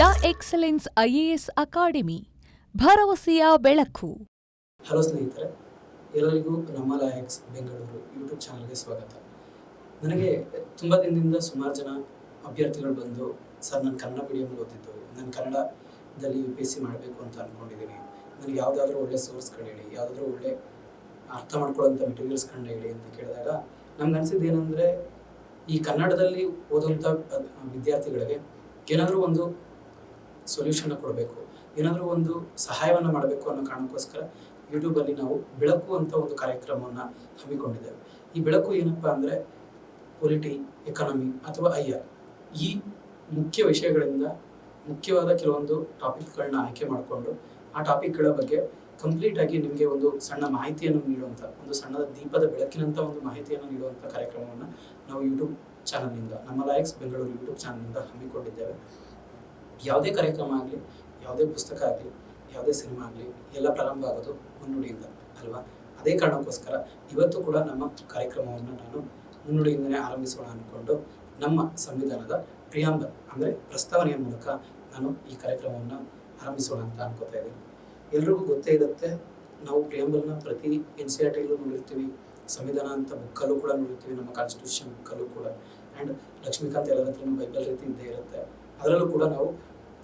ಲಾ excellence IAS academy ಭರವಸೆಯ ಬೆಳಕು. Hello ಸ್ನೇಹಿತರೆ, ಎಲ್ಲರಿಗೂ ನಮ್ಮ ಲಾಯೆಕ್ಸ್ ಬೆಂಗಳೂರು ಯೂಟ್ಯೂಬ್ ಚಾನಲ್ಗೆ ಸ್ವಾಗತ. ನನಗೆ ತುಂಬ ದಿನದಿಂದ ಸುಮಾರು ಜನ ಅಭ್ಯರ್ಥಿಗಳು ಬಂದು, ಸರ್ ನಾನು ಕನ್ನಡ ಮೀಡಿಯಮ್ ಓದಿದ್ದು, ನಾನು ಕನ್ನಡದಲ್ಲಿ UPSC ಮಾಡಬೇಕು ಅಂತ ಅಂದ್ಕೊಂಡಿದ್ದೀನಿ, ನನಗೆ ಯಾವುದಾದ್ರೂ ಒಳ್ಳೆ ಸೋರ್ಸ್ ಹೇಳಿ, ಯಾವುದಾದ್ರೂ ಒಳ್ಳೆ ಅರ್ಥ ಮಾಡ್ಕೊಳ್ಳೋಂಥ ಮೆಟೀರಿಯಲ್ಸ್ ಹೇಳಿ ಅಂತ ಕೇಳಿದಾಗ ನಮ್ಗೆ ಅನಿಸಿದ್ದು ಏನಂದರೆ, ಈ ಕನ್ನಡದಲ್ಲಿ ಓದುವಂಥ ವಿದ್ಯಾರ್ಥಿಗಳಿಗೆ ಏನಾದರೂ ಒಂದು ಸೊಲ್ಯೂಷನ್ನ ಕೊಡಬೇಕು, ಏನಾದರೂ ಒಂದು ಸಹಾಯವನ್ನು ಮಾಡಬೇಕು ಅನ್ನೋ ಕಾರಣಕ್ಕೋಸ್ಕರ ಯೂಟ್ಯೂಬಲ್ಲಿ ನಾವು ಬೆಳಕು ಅಂತ ಒಂದು ಕಾರ್ಯಕ್ರಮವನ್ನು ಹಮ್ಮಿಕೊಂಡಿದ್ದೇವೆ. ಈ ಬೆಳಕು ಏನಪ್ಪ ಅಂದರೆ, ಪೊಲಿಟಿ, ಎಕಾನಮಿ ಅಥವಾ IR ಈ ಮುಖ್ಯ ವಿಷಯಗಳಿಂದ ಮುಖ್ಯವಾದ ಕೆಲವೊಂದು ಟಾಪಿಕ್ಗಳನ್ನ ಆಯ್ಕೆ ಮಾಡಿಕೊಂಡು ಆ ಟಾಪಿಕ್ಗಳ ಬಗ್ಗೆ ಕಂಪ್ಲೀಟಾಗಿ ನಿಮಗೆ ಒಂದು ಸಣ್ಣ ಮಾಹಿತಿಯನ್ನು ನೀಡುವಂಥ, ಒಂದು ಸಣ್ಣ ದೀಪದ ಬೆಳಕಿನಂಥ ಒಂದು ಮಾಹಿತಿಯನ್ನು ನೀಡುವಂಥ ಕಾರ್ಯಕ್ರಮವನ್ನು ನಾವು ಯೂಟ್ಯೂಬ್ ಚಾನಲ್ನಿಂದ, ನಮ್ಮ ಲಾಯೆಕ್ಸ್ ಬೆಂಗಳೂರು ಯೂಟ್ಯೂಬ್ ಚಾನಲ್ನಿಂದ ಹಮ್ಮಿಕೊಂಡಿದ್ದೇವೆ. ಯಾವುದೇ ಕಾರ್ಯಕ್ರಮ ಆಗಲಿ, ಯಾವುದೇ ಪುಸ್ತಕ ಆಗಲಿ, ಯಾವುದೇ ಸಿನಿಮಾ ಆಗಲಿ, ಎಲ್ಲ ಪ್ರಾರಂಭ ಆಗೋದು ಮುನ್ನುಡಿಯಿಂದ ಅಲ್ವಾ? ಅದೇ ಕಾರಣಕ್ಕೋಸ್ಕರ ಇವತ್ತು ಕೂಡ ನಮ್ಮ ಕಾರ್ಯಕ್ರಮವನ್ನು ನಾನು ಮುನ್ನುಡಿಯಿಂದಲೇ ಆರಂಭಿಸೋಣ ಅಂದ್ಕೊಂಡು ನಮ್ಮ ಸಂವಿಧಾನದ ಪ್ರಿಯಾಂಬಲ್ ಅಂದರೆ ಪ್ರಸ್ತಾವನೆಯ ಮೂಲಕ ನಾನು ಈ ಕಾರ್ಯಕ್ರಮವನ್ನು ಆರಂಭಿಸೋಣ ಅಂತ ಅನ್ಕೋತಾ ಇದ್ದೀನಿ. ಎಲ್ರಿಗೂ ಗೊತ್ತೇ ಇರುತ್ತೆ, ನಾವು ಪ್ರಿಯಾಂಬಲ್ನ ಪ್ರತಿ NCERTಯಲ್ಲೂ ನೋಡಿರ್ತೀವಿ, ಸಂವಿಧಾನ ಅಂತ ಬುಕ್ಕಲ್ಲೂ ಕೂಡ ನೋಡಿರ್ತೀವಿ, ನಮ್ಮ ಕಾನ್ಸ್ಟಿಟ್ಯೂಷನ್ ಬುಕ್ಕಲ್ಲೂ ಕೂಡ. ಆ್ಯಂಡ್ ಲಕ್ಷ್ಮೀಕಾಂತ್ ಎಲ್ಲರ ಹತ್ರನೂ ಬೈಬಲ್ ರೀತಿ ಇದ್ದೇ ಇರುತ್ತೆ, ಅದರಲ್ಲೂ ಕೂಡ ನಾವು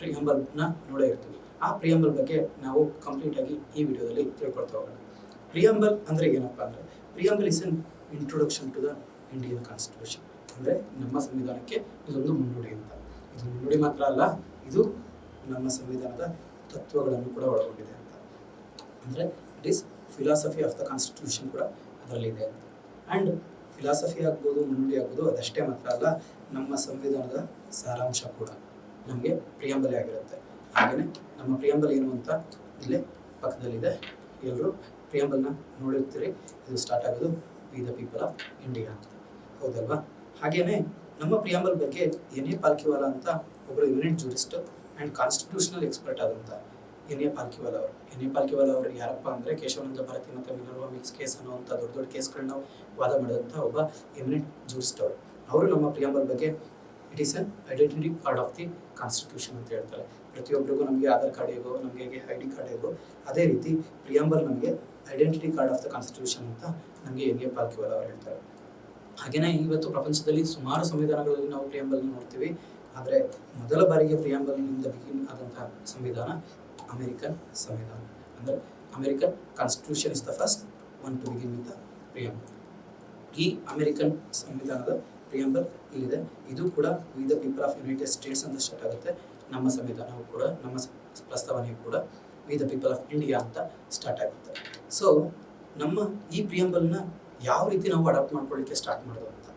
ಪ್ರಿಯಾಂಬಲ್ನ ನೋಡೇ ಇರ್ತೀವಿ. ಆ ಪ್ರಿಯಾಂಬಲ್ ಬಗ್ಗೆ ನಾವು ಕಂಪ್ಲೀಟಾಗಿ ಈ ವಿಡಿಯೋದಲ್ಲಿ ತಿಳ್ಕೊಳ್ತಾ ಹೋಗೋಣ. ಪ್ರಿಯಾಂಬಲ್ ಅಂದರೆ ಏನಪ್ಪ ಅಂದರೆ, preamble is an introduction to the Indian constitution. ಅಂದರೆ ನಮ್ಮ ಸಂವಿಧಾನಕ್ಕೆ ಇದೊಂದು ಮುನ್ನುಡಿ ಅಂತ. ಇದು ಮುನ್ನುಡಿ ಮಾತ್ರ ಅಲ್ಲ, ಇದು ನಮ್ಮ ಸಂವಿಧಾನದ ತತ್ವಗಳನ್ನು ಕೂಡ ಒಳಗೊಂಡಿದೆ ಅಂತ. ಅಂದರೆ it is philosophy of the constitution ಕೂಡ ಅದರಲ್ಲಿದೆ ಅಂತ. ಆ್ಯಂಡ್ ಫಿಲಾಸಫಿ ಆಗ್ಬೋದು, ಮುನ್ನುಡಿ ಆಗ್ಬೋದು, ಅದಷ್ಟೇ ಮಾತ್ರ ಅಲ್ಲ, ನಮ್ಮ ಸಂವಿಧಾನದ ಸಾರಾಂಶ ಕೂಡ ನಮಗೆ ಪ್ರಿಯಾಂಬಲ್ ಆಗಿರುತ್ತೆ. ಹಾಗೆಯೇ ನಮ್ಮ ಪ್ರಿಯಾಂಬಲ್ ಏನು ಅಂತ ಇಲ್ಲೇ ಪಕ್ಕದಲ್ಲಿದೆ, ಎಲ್ಲರೂ ಪ್ರಿಯಾಂಬಲ್ನ ನೋಡಿರ್ತೀರಿ. ಇದು ಸ್ಟಾರ್ಟ್ ಆಗೋದು V the people of India ಅಂತ, ಹೌದಲ್ವಾ? ಹಾಗೆಯೇ ನಮ್ಮ ಪ್ರಿಯಾಂಬಲ್ ಬಗ್ಗೆ NA ಪಾಲ್ಕಿವಾಲ ಅಂತ ಒಬ್ಬರು eminent jurist and constitutional expert ಆದಂಥ NA ಪಾಲ್ಕಿವಾಲ ಅವರು. NA ಪಾಲ್ಕಿವಾಲ ಅವರು ಯಾರಪ್ಪ ಅಂದರೆ, ಕೇಶವಾನಂದ ಭಾರತಿ ಮತ್ತು ಮಿನರ್ವಾ ಮಿಲ್ಸ್ ಕೇಸ್ ಅನ್ನುವಂಥ ದೊಡ್ಡ ದೊಡ್ಡ ಕೇಸ್ಗಳನ್ನ ವಾದ ಮಾಡಿದಂಥ ಒಬ್ಬ ಎಮಿನೆಂಟ್ ಜೂರಿಸ್ಟ್ ಅವರು ನಮ್ಮ ಪ್ರಿಯಾಂಬಲ್ ಬಗ್ಗೆ it is an identity card of the constitution ಅಂತ ಹೇಳ್ತಾರೆ. ಪ್ರತಿಯೊಬ್ಬರಿಗೂ ನಮಗೆ ಆಧಾರ್ ಕಾರ್ಡ್ ಹೇಗೋ, ನಮಗೆ ID ಕಾರ್ಡ್ ಹೇಗೋ, ಅದೇ ರೀತಿ ಪ್ರಿಯಾಂಬಲ್ ನಮಗೆ identity card of the constitution ಅಂತ ನಮಗೆ NA ಪಾಲ್ಕಿವಾಲ ಅವರು ಹೇಳ್ತಾರೆ. ಹಾಗೆಯೇ ಇವತ್ತು ಪ್ರಪಂಚದಲ್ಲಿ ಸುಮಾರು ಸಂವಿಧಾನಗಳಲ್ಲಿ ನಾವು ಪ್ರಿಯಾಂಬಲ್ನ ನೋಡ್ತೀವಿ, ಆದರೆ ಮೊದಲ ಬಾರಿಗೆ ಪ್ರಿಯಾಂಬಲ್ನಿಂದ ಬಿಗಿನ್ ಆದಂಥ ಸಂವಿಧಾನ ಅಮೆರಿಕನ್ ಸಂವಿಧಾನ. ಅಂದರೆ American constitution is the first one to begin with the preamble. ಈ ಅಮೆರಿಕನ್ ಸಂವಿಧಾನದ ಪ್ರಿಯಾಂಬಲ್ ಇಲ್ಲಿದೆ. ಇದು ಕೂಡ we the people of United States ಅಂತ ಸ್ಟಾರ್ಟ್ ಆಗುತ್ತೆ. ನಮ್ಮ ಸಂವಿಧಾನವು ಕೂಡ, ನಮ್ಮ ಪ್ರಸ್ತಾವನೆಯು ಕೂಡ we the people of India ಅಂತ ಸ್ಟಾರ್ಟ್ ಆಗುತ್ತೆ. ಸೊ ನಮ್ಮ ಈ ಪ್ರಿಯಾಂಬಲ್ನ ಯಾವ ರೀತಿ ನಾವು ಅಡಾಪ್ಟ್ ಮಾಡ್ಕೊಳ್ಳಿಕ್ಕೆ ಸ್ಟಾರ್ಟ್ ಮಾಡೋದು ಅಂತ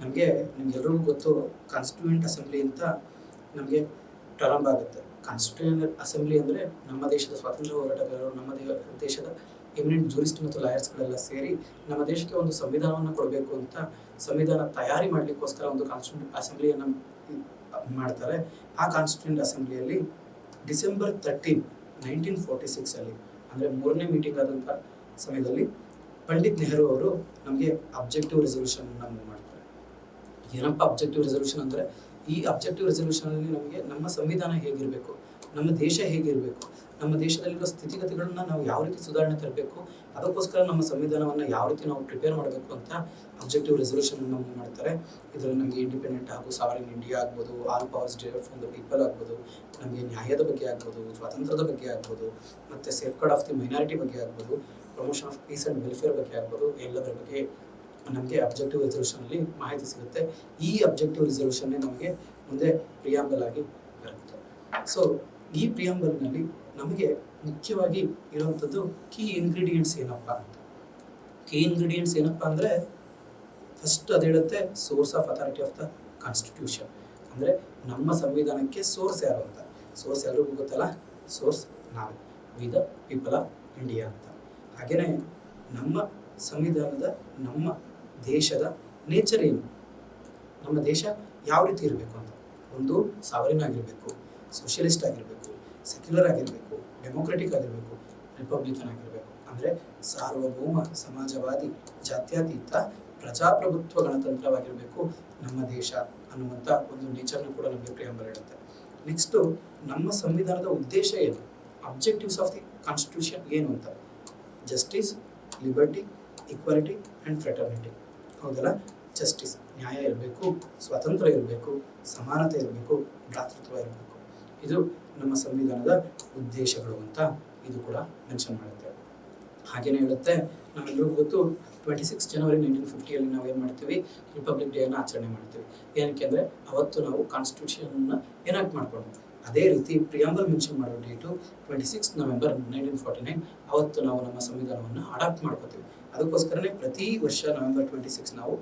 ನಿಮ್ಗೆಲ್ರಿಗೂ ಗೊತ್ತು. ಕಾನ್ಸ್ಟಿಟ್ಯೂಯೆಂಟ್ ಅಸೆಂಬ್ಲಿ ಅಂತ ನಮಗೆ ಪ್ರಾರಂಭ ಆಗುತ್ತೆ. ಕಾನ್ಸ್ಟಿಟ್ಯೂಯೆಂಟ್ ಅಸೆಂಬ್ಲಿ ಅಂದರೆ ನಮ್ಮ ದೇಶದ ಸ್ವಾತಂತ್ರ್ಯ ಹೋರಾಟಗಾರರು, ನಮ್ಮ ದೇಶದ ಎಮಿನೆಂಟ್ ಜೂರಿಸ್ಟ್ ಮತ್ತು ಲಾಯರ್ಸ್ಗಳೆಲ್ಲ ಸೇರಿ ನಮ್ಮ ದೇಶಕ್ಕೆ ಒಂದು ಸಂವಿಧಾನವನ್ನು ಕೊಡಬೇಕು ಅಂತ ಸಂವಿಧಾನ ತಯಾರಿ ಮಾಡಲಿಕ್ಕೋಸ್ಕರ ಒಂದು ಕಾನ್ಸ್ಟಿಟ್ಯೂಯೆಂಟ್ ಅಸೆಂಬ್ಲಿಯನ್ನು ಮಾಡ್ತಾರೆ. ಆ ಕಾನ್ಸ್ಟಿಟ್ಯೂಯೆಂಟ್ ಅಸೆಂಬ್ಲಿಯಲ್ಲಿ ಡಿಸೆಂಬರ್ 13, 1946 ಅಂದರೆ 3ನೇ ಮೀಟಿಂಗ್ ಆದಂಥ ಸಮಯದಲ್ಲಿ ಪಂಡಿತ್ ನೆಹರು ಅವರು ನಮಗೆ ಅಬ್ಜೆಕ್ಟಿವ್ ರೆಸಲ್ಯೂಷನ್ ನಮಗೆ ಮಾಡ್ತಾರೆ. ಏನಪ್ಪ ಅಬ್ಜೆಕ್ಟಿವ್ ರೆಸಲ್ಯೂಷನ್ ಅಂದರೆ, ಈ ಅಬ್ಜೆಕ್ಟಿವ್ ರೆಸಲ್ಯೂಷನಲ್ಲಿ ನಮಗೆ ನಮ್ಮ ಸಂವಿಧಾನ ಹೇಗಿರಬೇಕು, ನಮ್ಮ ದೇಶ ಹೇಗಿರಬೇಕು, ನಮ್ಮ ದೇಶದಲ್ಲಿರೋ ಸ್ಥಿತಿಗತಿಗಳನ್ನ ನಾವು ಯಾವ ರೀತಿ ಸುಧಾರಣೆ ತರಬೇಕು, ಅದಕ್ಕೋಸ್ಕರ ನಮ್ಮ ಸಂವಿಧಾನವನ್ನು ಯಾವ ರೀತಿ ನಾವು ಪ್ರಿಪೇರ್ ಮಾಡಬೇಕು ಅಂತ ಅಬ್ಜೆಕ್ಟಿವ್ ರೆಸಲ್ಯೂಷನ್ ನಮಗೆ ಮಾಡ್ತಾರೆ. ಇದರಲ್ಲಿ ನಮಗೆ ಇಂಡಿಪೆಂಡೆಂಟ್ ಹಾಗೂ ಸಾವರಿನ್ ಇಂಡಿಯಾ ಆಗ್ಬೋದು, all powers derived from the people ಆಗ್ಬೋದು, ನಮಗೆ ನ್ಯಾಯದ ಬಗ್ಗೆ ಆಗ್ಬೋದು, ಸ್ವಾತಂತ್ರ್ಯದ ಬಗ್ಗೆ ಆಗ್ಬೋದು, ಮತ್ತು safeguard of the minority ಬಗ್ಗೆ ಆಗ್ಬೋದು, promotion of peace and welfare ಬಗ್ಗೆ ಆಗ್ಬೋದು, ಎಲ್ಲದರ ಬಗ್ಗೆ ನಮಗೆ ಅಬ್ಜೆಕ್ಟಿವ್ ರೆಸಲ್ಯೂಷನಲ್ಲಿ ಮಾಹಿತಿ ಸಿಗುತ್ತೆ. ಈ ಅಬ್ಜೆಕ್ಟಿವ್ ರೆಸಲ್ಯೂಷನ್ನೇ ನಮಗೆ ಮುಂದೆ ಪ್ರಿಯಾಂಬಲ್ ಆಗಿ ಬರುತ್ತೆ. ಸೊ ಈ ಪ್ರಿಯಾಂಬಲ್ನಲ್ಲಿ ನಮಗೆ ಮುಖ್ಯವಾಗಿ ಇರುವಂಥದ್ದು ಕೀ ಇಂಗ್ರೀಡಿಯೆಂಟ್ಸ್ ಏನಪ್ಪ ಅಂತ. ಕೀ ಇಂಗ್ರೀಡಿಯೆಂಟ್ಸ್ ಏನಪ್ಪ ಅಂದರೆ, ಫಸ್ಟ್ ಅದು ಹೇಳುತ್ತೆ source of authority of the constitution. ಅಂದರೆ ನಮ್ಮ ಸಂವಿಧಾನಕ್ಕೆ ಸೋರ್ಸ್ ಯಾರು ಅಂತ. ಸೋರ್ಸ್ ಎಲ್ರಿಗೂ ಗೊತ್ತಲ್ಲ, ಸೋರ್ಸ್ ನಾವೇ, V the people of India ಅಂತ. ಹಾಗೆಯೇ ನಮ್ಮ ಸಂವಿಧಾನದ, ನಮ್ಮ ದೇಶದ ನೇಚರ್ ಏನು, ನಮ್ಮ ದೇಶ ಯಾವ ರೀತಿ ಇರಬೇಕು ಅಂತ. ಒಂದು ಸಾವರಿನ್ ಆಗಿರಬೇಕು, ಸೋಷಿಯಲಿಸ್ಟ್ ಆಗಿರಬೇಕು, ಸೆಕ್ಯುಲರ್ ಆಗಿರಬೇಕು, ಡೆಮೊಕ್ರೆಟಿಕ್ ಆಗಿರಬೇಕು, ರಿಪಬ್ಲಿಕನ್ ಆಗಿರಬೇಕು. ಅಂದರೆ ಸಾರ್ವಭೌಮ, ಸಮಾಜವಾದಿ, ಜಾತ್ಯತೀತ, ಪ್ರಜಾಪ್ರಭುತ್ವ ಗಣತಂತ್ರವಾಗಿರಬೇಕು ನಮ್ಮ ದೇಶ ಅನ್ನುವಂಥ ಒಂದು ನೇಚರ್ನ ಕೂಡ ನಮಗೆ ಪ್ರಿಯಾಂಬಲ್ ಹೇಳುತ್ತೆ. ನೆಕ್ಸ್ಟು ನಮ್ಮ ಸಂವಿಧಾನದ ಉದ್ದೇಶ ಏನು, ಅಬ್ಜೆಕ್ಟಿವ್ಸ್ ಆಫ್ ದಿ ಕಾನ್ಸ್ಟಿಟ್ಯೂಷನ್ ಏನು ಅಂತ. Justice, liberty, equality and fraternity. ಹೌದಲ್ಲ, ಜಸ್ಟಿಸ್ ನ್ಯಾಯ ಇರಬೇಕು, ಸ್ವಾತಂತ್ರ್ಯ ಇರಬೇಕು, ಸಮಾನತೆ ಇರಬೇಕು, ಭ್ರಾತೃತ್ವ ಇರಬೇಕು. ಇದು ನಮ್ಮ ಸಂವಿಧಾನದ ಉದ್ದೇಶಗಳು ಅಂತ ಇದು ಕೂಡ ಮೆನ್ಷನ್ ಮಾಡುತ್ತೆ. ಹಾಗೇನೇ ಹೇಳುತ್ತೆ, ನಮ್ಮೆಲ್ಲರಿಗೂ ಗೊತ್ತು 26 ಜನವರಿ 1950 ನಾವೇನು ಮಾಡ್ತೀವಿ, ರಿಪಬ್ಲಿಕ್ ಡೇಯನ್ನು ಆಚರಣೆ ಮಾಡ್ತೀವಿ. ಏನಕ್ಕೆ ಅಂದರೆ ಅವತ್ತು ನಾವು ಕಾನ್ಸ್ಟಿಟ್ಯೂಷನ್ನ ಎನಾಕ್ಟ್ ಮಾಡ್ಕೊಂಡು. ಅದೇ ರೀತಿ ಪ್ರಿಯಾಂಬಲ್ ಮೆನ್ಷನ್ ಮಾಡೋ ಡೇಟು 26 ನವೆಂಬರ್ 1949. ಅವತ್ತು ನಾವು ನಮ್ಮ ಸಂವಿಧಾನವನ್ನು ಅಡಾಪ್ಟ್ ಮಾಡ್ಕೋತೀವಿ. ಅದಕ್ಕೋಸ್ಕರನೇ ಪ್ರತಿ ವರ್ಷ ನವೆಂಬರ್ 26 ನಾವು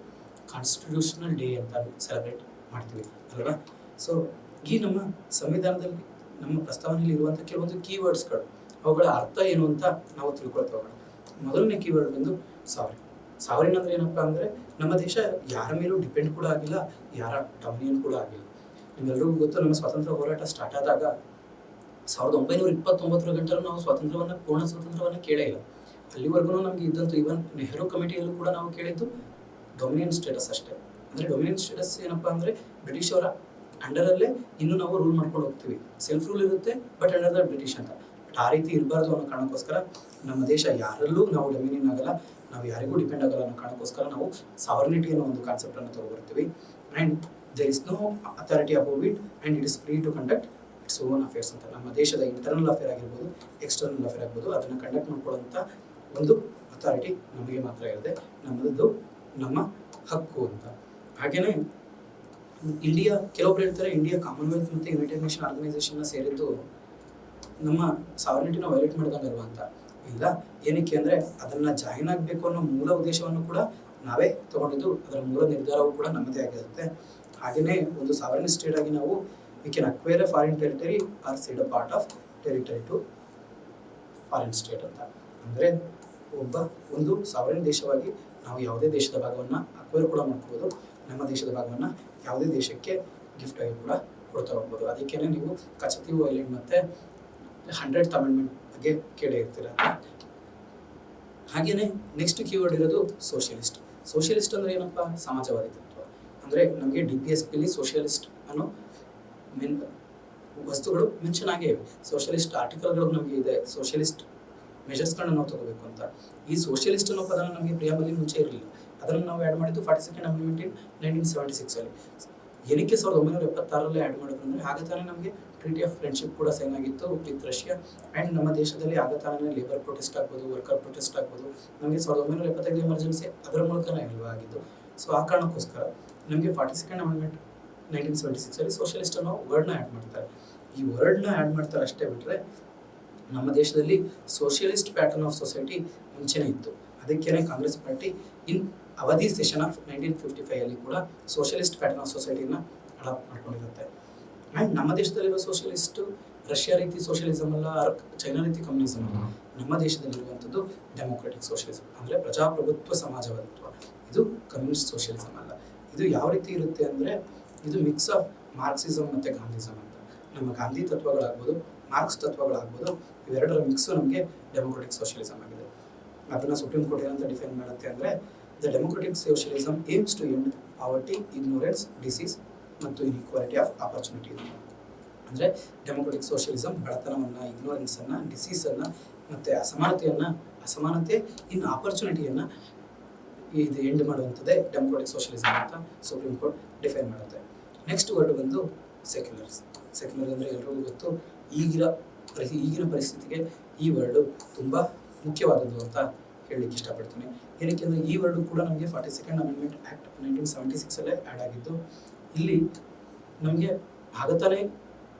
ಕಾನ್ಸ್ಟಿಟ್ಯೂಷನಲ್ ಡೇ ಅಂತ ಸೆಲೆಬ್ರೇಟ್ ಮಾಡ್ತೀವಿ ಅಲ್ವಾ. ಸೊ ಈ ನಮ್ಮ ಸಂವಿಧಾನದಲ್ಲಿ ನಮ್ಮ ಪ್ರಸ್ತಾವನೆಯಲ್ಲಿ ಇರುವಂಥ ಕೆಲವೊಂದು ಕೀವರ್ಡ್ಸ್ಗಳು, ಅವುಗಳ ಅರ್ಥ ಏನು ಅಂತ ನಾವು ತಿಳ್ಕೊಳ್ತಾ ಹೋಗೋಣ. ಮೊದಲನೇ ಕೀವರ್ಡ್ ಬಂದು ಸಾವರಿನ್. ಸಾವರಿನ್ ಅಂದರೆ ಏನಪ್ಪ ಅಂದರೆ, ನಮ್ಮ ದೇಶ ಯಾರ ಮೇಲೂ ಡಿಪೆಂಡ್ ಕೂಡ ಆಗಿಲ್ಲ, ಯಾರ ಡೊಮಿನಿಯನ್ ಕೂಡ ಆಗಿಲ್ಲ. ನಿಮ್ಮೆಲ್ಲರಿಗೂ ಗೊತ್ತು, ನಮ್ಮ ಸ್ವಾತಂತ್ರ್ಯ ಹೋರಾಟ ಸ್ಟಾರ್ಟ್ ಆದಾಗ 1929 ಗಂಟಲು ನಾವು ಪೂರ್ಣ ಸ್ವಾತಂತ್ರ್ಯವನ್ನು ಕೇಳೇ ಇಲ್ಲ. ಅಲ್ಲಿವರೆಗೂ ನಮಗೆ ಇದ್ದಂತೂ ಈವನ್ ನೆಹರು ಕಮಿಟಿಯಲ್ಲೂ ಕೂಡ ನಾವು ಕೇಳಿದ್ದು ಡೊಮಿನಿಯನ್ ಸ್ಟೇಟಸ್ ಅಷ್ಟೇ. ಅಂದರೆ ಡೊಮಿನಿಯನ್ ಸ್ಟೇಟಸ್ ಏನಪ್ಪ ಅಂದರೆ, ಬ್ರಿಟಿಷ್ ಅವರ ಅಂಡರಲ್ಲೇ ಇನ್ನೂ ನಾವು ರೂಲ್ ಮಾಡ್ಕೊಂಡು ಹೋಗ್ತೀವಿ. ಸೆಲ್ಫ್ ರೂಲ್ ಇರುತ್ತೆ, ಬಟ್ ಅಂಡರ್ ದ ಬ್ರಿಟಿಷ್ ಅಂತ. ಬಟ್ ಆ ರೀತಿ ಇರಬಾರ್ದು ಅನ್ನೋ ಕಾರಣಕ್ಕೋಸ್ಕರ ನಮ್ಮ ದೇಶ ಯಾರಲ್ಲೂ ನಾವು ಡೊಮಿನಿಯನ್ ಆಗಲ್ಲ, ನಾವು ಯಾರಿಗೂ ಡಿಪೆಂಡ್ ಆಗಲ್ಲ ಅನ್ನೋ ಕಾರಣಕ್ಕೋಸ್ಕರ ನಾವು ಸಾವರ್ನಿಟಿ ಅನ್ನೋ ಒಂದು ಕಾನ್ಸೆಪ್ಟನ್ನು ತಗೊಬರ್ತೀವಿ. And there is no authority above it and it is free to conduct its own affairs ಅಂತ. ನಮ್ಮ ದೇಶದ ಇಂಟರ್ನಲ್ ಅಫೇರ್ ಆಗಿರ್ಬೋದು, ಎಕ್ಸ್ಟರ್ನಲ್ ಅಫೇರ್ ಆಗ್ಬೋದು, ಅದನ್ನು ಕಂಡಕ್ಟ್ ಮಾಡ್ಕೊಳ್ಳೋಂಥ ಒಂದು ಅಥಾರಿಟಿ ನಮಗೆ ಮಾತ್ರ ಇರುತ್ತೆ. ನಮ್ಮದು ನಮ್ಮ ಹಕ್ಕು ಅಂತ. ಹಾಗೆಯೇ ಇಂಡಿಯಾ, ಕೆಲವೊಬ್ರು ಹೇಳ್ತಾರೆ ಇಂಡಿಯಾ ಕಾಮನ್ವೆಲ್ತ್ ಮತ್ತು ಯುನೈಟೆಡ್ ನೇಷನ್ ಆರ್ಗನೈಸೇಷನ್ನ ಸೇರಿದ್ದು ನಮ್ಮ ಸಾವರ್ನಿಟಿನ ವೈಲೇಟ್ ಮಾಡಿದಂಗಲ್ವ ಅಂತ. ಇಲ್ಲ, ಏನಕ್ಕೆ ಅಂದರೆ ಅದನ್ನು ಜಾಯಿನ್ ಆಗಬೇಕು ಅನ್ನೋ ಮೂಲ ಉದ್ದೇಶವನ್ನು ಕೂಡ ನಾವೇ ತಗೊಂಡಿದ್ದು, ಅದರ ಮೂಲ ನಿರ್ಧಾರವೂ ಕೂಡ ನಮ್ಮದೇ ಆಗಿರುತ್ತೆ. ಹಾಗೆಯೇ ಒಂದು ಸಾವರ್ನ್ ಸ್ಟೇಟ್ ಆಗಿ ನಾವು we can acquire a foreign territory or cede a part of territory to foreign state ಅಂತ. ಅಂದರೆ ಒಂದು ಸಾವರ್ನ್ ದೇಶವಾಗಿ ನಾವು ಯಾವುದೇ ದೇಶದ ಭಾಗವನ್ನು ಅಕ್ವೈರ್ ಕೂಡ ಮಾಡ್ಬೋದು, ನಮ್ಮ ದೇಶದ ಭಾಗವನ್ನು ಯಾವುದೇ ದೇಶಕ್ಕೆ ಗಿಫ್ಟ್ ಆಗಿ ಕೂಡ ಕೊಡ್ತಾ ಹೋಗ್ಬೋದು. ಅದಕ್ಕೇ ನೀವು ಕಚತಿ ವೈಲೆಂಟ್ ಮತ್ತು 100th ಅಮೆಂಡ್ಮೆಂಟ್ ಬಗ್ಗೆ ಕೇಳೇ ಇರ್ತೀರ. ಹಾಗೆಯೇ ನೆಕ್ಸ್ಟ್ ಕೀವರ್ಡ್ ಇರೋದು ಸೋಷಿಯಲಿಸ್ಟ್. ಸೋಷಿಯಲಿಸ್ಟ್ ಅಂದರೆ ಏನಪ್ಪ, ಸಮಾಜವಾದಿ ತತ್ವ. ಅಂದರೆ ನಮಗೆ DPSPಲಿ ಸೋಷಿಯಲಿಸ್ಟ್ ಅನ್ನೋ ವಸ್ತುಗಳು ಮೆನ್ಷನ್ ಆಗೇ ಇವೆ. ಸೋಷಿಯಲಿಸ್ಟ್ ಆರ್ಟಿಕಲ್ಗಳು ನಮಗೆ ಇದೆ, ಸೋಷಿಯಲಿಸ್ಟ್ ಮೆಷರ್ಸ್ಗಳನ್ನ ನಾವು ತಗೋಬೇಕು ಅಂತ. ಈ ಸೋಷಿಯಲಿಸ್ಟ್ ಅನ್ನೋ ಪದನ ನಮಗೆ ಪ್ರಿಯಾಂಬಲ್ಲಿ ಮುಂಚೆ ಇರಲಿಲ್ಲ. ಅದನ್ನು ನಾವು ಆ್ಯಡ್ ಮಾಡಿದ್ದು 42nd ಅಮೆಂಡ್ಮೆಂಟ್ ಇನ್ 1976. ಏನಕ್ಕೆ 1976 ಆ್ಯಡ್ ಮಾಡಿದ್ರು ಅಂದರೆ, ಆಗ ತಾನೇ ನಮಗೆ ಟ್ರೀಟಿ ಆಫ್ ಫ್ರೆಂಡ್ಶಿಪ್ ಕೂಡ ಸೈನ್ ಆಗಿತ್ತು ವಿತ್ ರಷ್ಯಾ. ಆ್ಯಂಡ್ ನಮ್ಮ ದೇಶದಲ್ಲಿ ಆಗ ತಾನೇ ಲೇಬರ್ ಪ್ರೊಟೆಸ್ಟ್ ಆಗ್ಬೋದು, ವರ್ಕರ್ ಪ್ರೊಟೆಸ್ಟ್ ಆಗ್ಬೋದು, ನಮಗೆ 1975 ಎಮರ್ಜೆನ್ಸಿ ಅದರ ಮೂಲಕನೇ ಅಲ್ವಾ ಆಗಿದ್ದು. ಸೊ ಆ ಕಾರಣಕ್ಕೋಸ್ಕರ ನಮಗೆ 42nd ಅಮೆಂಡ್ಮೆಂಟ್ 1976 ಸೋಷಿಯಲಿಸ್ಟ್ ಅನ್ನೋ ವರ್ಡ್ನ ಆ್ಯಡ್ ಮಾಡ್ತಾರೆ. ಈ ವರ್ಡ್ನ ಆ್ಯಡ್ ಮಾಡ್ತಾರೆ ಅಷ್ಟೇ ಬಿಟ್ಟರೆ, ನಮ್ಮ ದೇಶದಲ್ಲಿ ಸೋಷಿಯಲಿಸ್ಟ್ ಪ್ಯಾಟರ್ನ್ ಆಫ್ ಸೊಸೈಟಿ ಮುಂಚೆನೇ ಇತ್ತು. ಅದಕ್ಕೇನೆ ಕಾಂಗ್ರೆಸ್ ಪಾರ್ಟಿ ಇನ್ ಅವಧಿ ಸೆಷನ್ ಆಫ್ 1955 ಕೂಡ ಸೋಷಿಯಲಿಸ್ಟ್ ಪ್ಯಾಟರ್ನ್ ಆಫ್ ಸೊಸೈಟಿನ ಅಡಾಪ್ಟ್ ಮಾಡ್ಕೊಂಡಿರುತ್ತೆ. ಆ್ಯಂಡ್ ನಮ್ಮ ದೇಶದಲ್ಲಿರೋ ಸೋಷಿಯಲಿಸ್ಟು ರಷ್ಯಾ ರೀತಿ ಸೋಷಿಯಲಿಸಮ್ ಅಲ್ಲ, ಚೈನಾ ರೀತಿ ಕಮ್ಯುನಿಸಮ್ ಅಲ್ಲ. ನಮ್ಮ ದೇಶದಲ್ಲಿರುವಂಥದ್ದು ಡೆಮೊಕ್ರೆಟಿಕ್ ಸೋಷಿಯಲಿಸಮ್, ಅಂದರೆ ಪ್ರಜಾಪ್ರಭುತ್ವ ಸಮಾಜವಾದಿತ್ವ. ಇದು ಕಮ್ಯುನಿಸ್ಟ್ ಸೋಷಿಯಲಿಸಮ್ ಅಲ್ಲ. ಇದು ಯಾವ ರೀತಿ ಇರುತ್ತೆ ಅಂದರೆ, ಇದು ಮಿಕ್ಸ್ ಆಫ್ ಮಾರ್ಕ್ಸಿಸಮ್ ಮತ್ತು ಗಾಂಧಿಸಮ್ ಅಂತ. ನಮ್ಮ ಗಾಂಧಿ ತತ್ವಗಳಾಗ್ಬೋದು, ಮಾರ್ಕ್ಸ್ ತತ್ವಗಳಾಗ್ಬೋದು, ಇವೆರಡರ ಮಿಕ್ಸು ನಮಗೆ ಡೆಮೊಕ್ರೆಟಿಕ್ ಸೋಷಿಯಲಿಸಮ್ ಆಗಿದೆ. ಅದನ್ನು ಸುಪ್ರೀಂ ಕೋರ್ಟ್ ಏನಂತ ಡಿಫೈನ್ ಮಾಡುತ್ತೆ ಅಂದರೆ, the democratic socialism aims to end poverty, ignorance, disease ಮತ್ತು ಇನ್ಇಕ್ವಾಲಿಟಿ ಆಫ್ ಆಪರ್ಚುನಿಟಿ. ಅಂದರೆ ಡೆಮೊಕ್ರೆಟಿಕ್ ಸೋಷಿಯಲಿಸಮ್ ಬಡತನವನ್ನು, ಇಗ್ನೋರೆನ್ಸನ್ನು, ಡಿಸೀಸನ್ನು ಮತ್ತು ಅಸಮಾನತೆ ಇನ್ ಆಪರ್ಚುನಿಟಿಯನ್ನು ಇದು ಎಂಡ್ ಮಾಡುವಂಥದ್ದೇ ಡೆಮೊಕ್ರೆಟಿಕ್ ಸೋಷಿಯಲಿಸಮ್ ಅಂತ ಸುಪ್ರೀಂ ಕೋರ್ಟ್ ಡಿಫೈನ್ ಮಾಡುತ್ತೆ. ನೆಕ್ಸ್ಟ್ ವರ್ಡ್ ಬಂದು ಸೆಕ್ಯುಲರ್ಸ್. ಸೆಕ್ಯುಲರ್ ಅಂದರೆ ಎಲ್ರಿಗೂ ಗೊತ್ತು, ಈಗಿನ ಪರಿಸ್ಥಿತಿಗೆ ಈ ವರ್ಡು ತುಂಬ ಮುಖ್ಯವಾದದ್ದು ಅಂತ ಹೇಳಲಿಕ್ಕೆ ಇಷ್ಟಪಡ್ತೀನಿ. ಏನಕ್ಕೆ ಅಂದರೆ, ಈ ವರ್ಡು ಕೂಡ ನಮಗೆ 42nd ಅಮೆಂಡ್ಮೆಂಟ್ ಆ್ಯಕ್ಟ್ 1976 ಆ್ಯಡ್ ಆಗಿದ್ದು. ಇಲ್ಲಿ ನಮಗೆ ಆಗತಾನೆ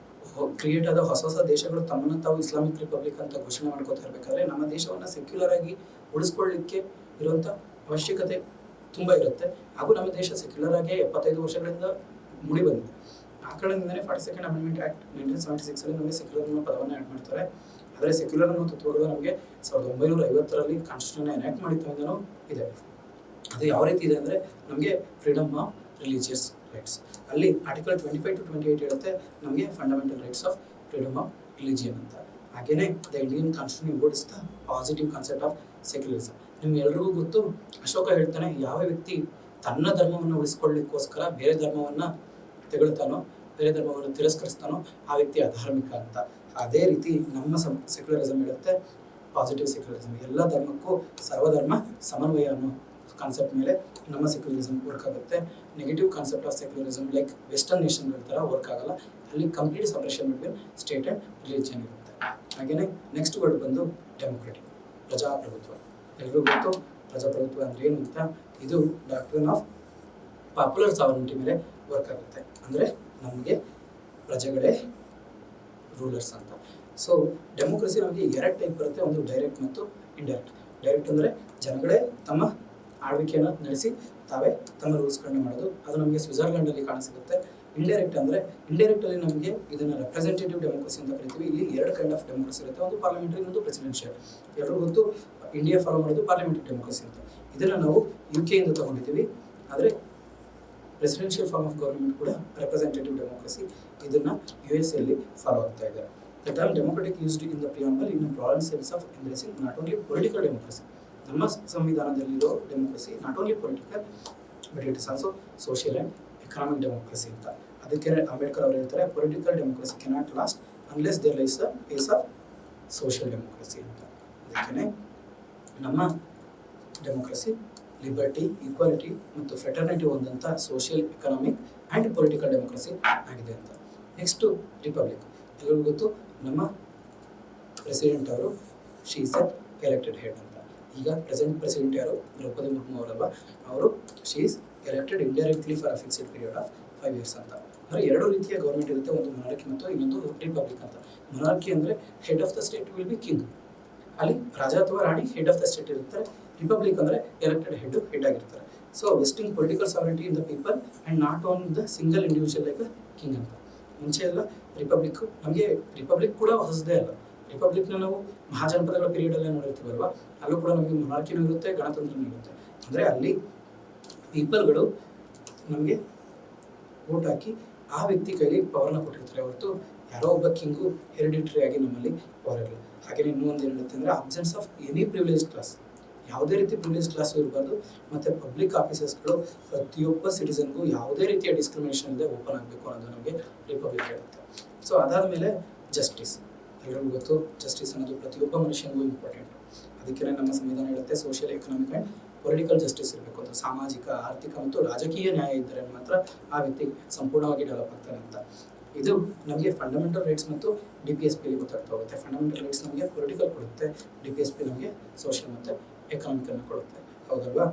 ಕ್ರಿಯೇಟ್ ಆದ ಹೊಸ ಹೊಸ ದೇಶಗಳು ತಮ್ಮನ್ನು ತಾವು ಇಸ್ಲಾಮಿಕ್ ರಿಪಬ್ಲಿಕ್ ಅಂತ ಘೋಷಣೆ ಮಾಡ್ಕೋತಾ ಇರಬೇಕಾದ್ರೆ, ನಮ್ಮ ದೇಶವನ್ನು ಸೆಕ್ಯುಲರ್ ಆಗಿ ಉಳಿಸ್ಕೊಳ್ಳಿಕ್ಕೆ ಇರುವಂಥ ಅವಶ್ಯಕತೆ ತುಂಬ ಇರುತ್ತೆ. ಹಾಗೂ ನಮ್ಮ ದೇಶ ಸೆಕ್ಯುಲರ್ ಆಗಿ 75 ವರ್ಷಗಳಿಂದ ಮೂಡಿ ಬಂದಿದೆ. ಆ ಕಾರಣದಿಂದಲೇ 42nd ಅಮೆಂಡ್ಮೆಂಟ್ ಆ್ಯಕ್ಟ್ 1976 ನಮಗೆ ಸೆಕ್ಯುಲರ್ ಅನ್ನೋ ಪದವನ್ನು ಆ್ಯಡ್ ಮಾಡ್ತಾರೆ. ಆದರೆ ಸೆಕ್ಯುಲರ್ ಅನ್ನೋ ತತ್ವಗಳು ನಮಗೆ 1950ರಲ್ಲಿ ಕಾನ್ಸ್ಟಿಟ್ಯೂಷನ್ ಎನಾಕ್ಟ್ ಮಾಡಿದ್ದಾಗೂ ಇದೆ. ಅದು ಯಾವ ರೀತಿ ಇದೆ ಅಂದರೆ, ನಮಗೆ ಫ್ರೀಡಮ್ ಆಫ್ ರಿಲಿಜಿಯಸ್ ರೈಟ್ಸ್, ಅಲ್ಲಿ ಆರ್ಟಿಕಲ್ 25 to 28 ಹೇಳುತ್ತೆ ನಮಗೆ fundamental rights of freedom of religion ಅಂತ. ಹಾಗೆಯೇ the Indian constitution embodies the positive concept of secularism. ನಿಮ್ಗೆಲ್ರಿಗೂ ಗೊತ್ತು, ಅಶೋಕ ಹೇಳ್ತಾನೆ, ಯಾವ ವ್ಯಕ್ತಿ ತನ್ನ ಧರ್ಮವನ್ನು ಉಳಿಸ್ಕೊಳ್ಳಿಕ್ಕೋಸ್ಕರ ಬೇರೆ ಧರ್ಮವನ್ನು ತೆಗೊಳ್ತಾನೋ, ಬೇರೆ ಧರ್ಮವನ್ನು ತಿರಸ್ಕರಿಸ್ತಾನೋ ಆ ವ್ಯಕ್ತಿ ಅಧಾರ್ಮಿಕ ಅಂತ. ಅದೇ ರೀತಿ ನಮ್ಮ ಸೆಕ್ಯುಲರಿಸಮ್ ಹೇಳುತ್ತೆ ಪಾಸಿಟಿವ್ ಸೆಕ್ಯುಲರಿಸಮ್, ಎಲ್ಲ ಧರ್ಮಕ್ಕೂ ಸರ್ವಧರ್ಮ ಸಮನ್ವಯ ಅನ್ನೋ ಕಾನ್ಸೆಪ್ಟ್ ಮೇಲೆ ನಮ್ಮ ಸೆಕ್ಯುಲರಿಸಮ್ ವರ್ಕ್ ಆಗುತ್ತೆ. Negative concept of secularism like western ನೇಷನ್ಗಳ ಥರ ವರ್ಕ್ ಆಗಲ್ಲ. ಅಲ್ಲಿ complete separation between state and religion ಇರುತ್ತೆ. ಹಾಗೆಯೇ ನೆಕ್ಸ್ಟ್ ವರ್ಡ್ ಬಂದು ಡೆಮೊಕ್ರೆಟಿಕ್, ಪ್ರಜಾಪ್ರಭುತ್ವ. ಎಲ್ರಿಗೂ ಗೊತ್ತು ಪ್ರಜಾಪ್ರಭುತ್ವ ಅಂದ್ರೆ ಏನು ಅಂತ. ಇದು ಡಾಕ್ಟ್ರಿನ್ ಆಫ್ ಪಾಪ್ಯುಲರ್ ಸಾವರ್ನಿಟಿ ಮೇಲೆ ವರ್ಕ್ ಆಗುತ್ತೆ. ಅಂದರೆ ನಮಗೆ ಪ್ರಜೆಗಳೇ ರೂಲರ್ಸ್ ಅಂತ. ಸೊ ಡೆಮೋಕ್ರಸಿ ನಮಗೆ ಎರಡು ಟೈಪ್ ಬರುತ್ತೆ, ಒಂದು ಡೈರೆಕ್ಟ್ ಮತ್ತು ಇಂಡೈರೆಕ್ಟ್. ಡೈರೆಕ್ಟ್ ಅಂದರೆ ಜನಗಳೇ ತಮ್ಮ ಆಳ್ವಿಕೆಯನ್ನು ನಡೆಸಿ ತಾವೇ ತಮ್ಮ ರೂಲ್ಸ್ಗಳನ್ನ ಮಾಡೋದು, ಅದು ನಮಗೆ ಸ್ವಿಟ್ಜರ್ಲೆಂಡಲ್ಲಿ ಕಾಣಿಸಿಗುತ್ತೆ. ಇಂಡೈರೆಕ್ಟ್ ಅಂದರೆ ಇಂಡೈರೆಕ್ಟಲ್ಲಿ ನಮಗೆ ಇದನ್ನು ರೆಪ್ರೆಸೆಂಟೇಟಿವ್ ಡೆಮೋಕ್ರಸಿ ಅಂತ ಕರಿತೀವಿ. ಇಲ್ಲಿ ಎರಡು ಕೈಂಡ್ ಆಫ್ ಡೆಮೋಕ್ರಸಿ ಇರುತ್ತೆ, ಒಂದು ಪಾರ್ಲಿಮೆಂಟರಿ, ಇನ್ನೊಂದು ಪ್ರೆಸಿಡೆನ್ಷಿಯಲ್. ಎಲ್ಲರೂ ಗೊತ್ತು ಇಂಡಿಯಾ ಫಾಲೋ ಮಾಡೋದು ಪಾರ್ಲಿಮೆಂಟರಿ ಡೆಮೋಕ್ರಸಿ ಅಂತ. ಇದನ್ನು ನಾವು UK ಇಂದ ತಗೊಂಡಿದ್ದೀವಿ. ಆದರೆ ಪ್ರೆಸಿಡೆನ್ಷಿಯಲ್ ಫಾರ್ಮ್ ಆಫ್ ಗವರ್ಮೆಂಟ್ ಕೂಡ ರೆಪ್ರೆಸೆಂಟೇಟಿವ್ ಡೆಮೋಕ್ರಸಿ, ಇದನ್ನು USA ಅಲ್ಲಿ ಫಾಲೋ ಆಗ್ತಾ ಇದ್ದಾರೆ. The term democratic used in the preamble in a broad sense of embracing not only political democracy. ನಮ್ಮ ಸಂವಿಧಾನದಲ್ಲಿರೋ democracy not only political but it is also social and economic democracy ಅಂತ. ಅದಕ್ಕೆ ಅಂಬೇಡ್ಕರ್ ಅವರು ಹೇಳ್ತಾರೆ political democracy cannot last unless there lies the base of social democracy ಅಂತ. ಅದಕ್ಕೆ ನಮ್ಮ democracy liberty, equality ಮತ್ತು ಫ್ರೆಟರ್ನಿಟಿ ಹೊಂದಂಥ social, economic and political democracy ಆಗಿದೆ ಅಂತ. Next republic. ಎಲ್ಲರಿಗೂ ಗೊತ್ತು ನಮ್ಮ ಪ್ರೆಸಿಡೆಂಟ್ ಅವರು ಶಿ ಇಸ್ ಎಲೆಕ್ಟೆಡ್ ಹೆಡ್ ಅಂತ. ಈಗ ಪ್ರೆಸೆಂಟ್ ಪ್ರೆಸಿಡೆಂಟ್ ಯಾರು ದ್ರೌಪದಿ ಮುರ್ಮು ಅವರಲ್ವ, ಅವರು she is elected indirectly for a fixed period of 5 years ಅಂತ. ಅಂದರೆ ಎರಡು ರೀತಿಯ ಗೌರ್ಮೆಂಟ್ ಇರುತ್ತೆ, ಒಂದು ಮೊನಾರ್ಕಿ ಮತ್ತು ಇನ್ನೊಂದು ರಿಪಬ್ಲಿಕ್ ಅಂತ. ಮೊನಾರ್ಕಿ ಅಂದರೆ head of the state will be king, ಅಲ್ಲಿ ರಾಜ ಅಥವಾ ರಾಣಿ ಹೆಡ್ ಆಫ್ ದ ಸ್ಟೇಟ್ ಇರ್ತಾರೆ. ರಿಪಬ್ಲಿಕ್ ಅಂದರೆ ಎಲೆಕ್ಟೆಡ್ ಹೆಡ್ ಆಗಿರ್ತಾರೆ. So vesting political sovereignty in the people and not on the single individual like king ಅಂತ. ಮುಂಚೆ ಎಲ್ಲ ರಿಪಬ್ಲಿಕ್, ನಮಗೆ ರಿಪಬ್ಲಿಕ್ ಕೂಡ ಹೊಸದೇ ಅಲ್ಲ. ರಿಪಬ್ಲಿಕ್ನ ನಾವು ಮಹಾಜನಪದಗಳ ಪೀರಿಯಡಲ್ಲೇ ನೋಡಿರ್ತೀವಲ್ವ, ಅಲ್ಲೂ ಕೂಡ ನಮಗೆ ಮೊನಾರ್ಕಿನೂ ಇರುತ್ತೆ, ಗಣತಂತ್ರನೂ ಇರುತ್ತೆ. ಅಂದರೆ ಅಲ್ಲಿ ಪೀಪಲ್ಗಳು ನಮಗೆ ವೋಟ್ ಹಾಕಿ ಆ ವ್ಯಕ್ತಿ ಕೈಲಿ ಪವರ್ನ ಕೊಟ್ಟಿರ್ತಾರೆ ಹೊರತು ಯಾರೋ ಒಬ್ಬ ಕಿಂಗು ಹೆರಿಡಿಟರಿ ಆಗಿ ನಮ್ಮಲ್ಲಿ ಪವರ್ ಇರಲ್ಲ. ಹಾಗೆಯೇ ಇನ್ನೂ ಒಂದು ಏನಿರುತ್ತೆ ಅಂದರೆ absence of any privilege class, ಯಾವುದೇ ರೀತಿ ಪ್ರಿವಿಲೇಜ್ ಕ್ಲಾಸು ಇರಬಾರ್ದು. ಮತ್ತು ಪಬ್ಲಿಕ್ ಆಫೀಸಸ್ಗಳು ಪ್ರತಿಯೊಬ್ಬ ಸಿಟಿಸನ್ಗೂ ಯಾವುದೇ ರೀತಿಯ ಡಿಸ್ಕ್ರಿಮಿನೇಷನ್ ಇಲ್ಲದೆ ಓಪನ್ ಆಗಬೇಕು ಅನ್ನೋದು ನಮಗೆ ರಿಪಬ್ಲಿಕ್ ಹೇಳುತ್ತೆ. ಸೊ ಅದಾದಮೇಲೆ ಜಸ್ಟಿಸ್. ಎಲ್ಲರಿಗೂ ಗೊತ್ತು ಜಸ್ಟಿಸ್ ಅನ್ನೋದು ಪ್ರತಿಯೊಬ್ಬ ಮನುಷ್ಯನಿಗೂ ಇಂಪಾರ್ಟೆಂಟ್. ಅದಕ್ಕೆ ನಮ್ಮ ಸಂವಿಧಾನ ಹೇಳುತ್ತೆ social, economic and political justice ಇರಬೇಕು ಅಂತ. ಸಾಮಾಜಿಕ, ಆರ್ಥಿಕ ಮತ್ತು ರಾಜಕೀಯ ನ್ಯಾಯ ಇದ್ದರೆ ಮಾತ್ರ ಆ ವ್ಯಕ್ತಿ ಸಂಪೂರ್ಣವಾಗಿ ಡೆವಲಪ್ ಆಗ್ತಾನೆ ಅಂತ. ಇದು ನಮಗೆ ಫಂಡಮೆಂಟಲ್ ರೈಟ್ಸ್ ಮತ್ತು DPSP ಗೊತ್ತಾಗ್ತಾ ಹೋಗುತ್ತೆ. ಫಂಡಮೆಂಟಲ್ ರೈಟ್ಸ್ ನಮಗೆ ಪೊಲಿಟಿಕಲ್ ಕೊಡುತ್ತೆ, DPSP ನಮಗೆ ಸೋಷಿಯಲ್ ಮತ್ತು ಎಕನಾಮಿಕನ್ನು ಕೊಡುತ್ತೆ, ಹೌದಲ್ವಾ?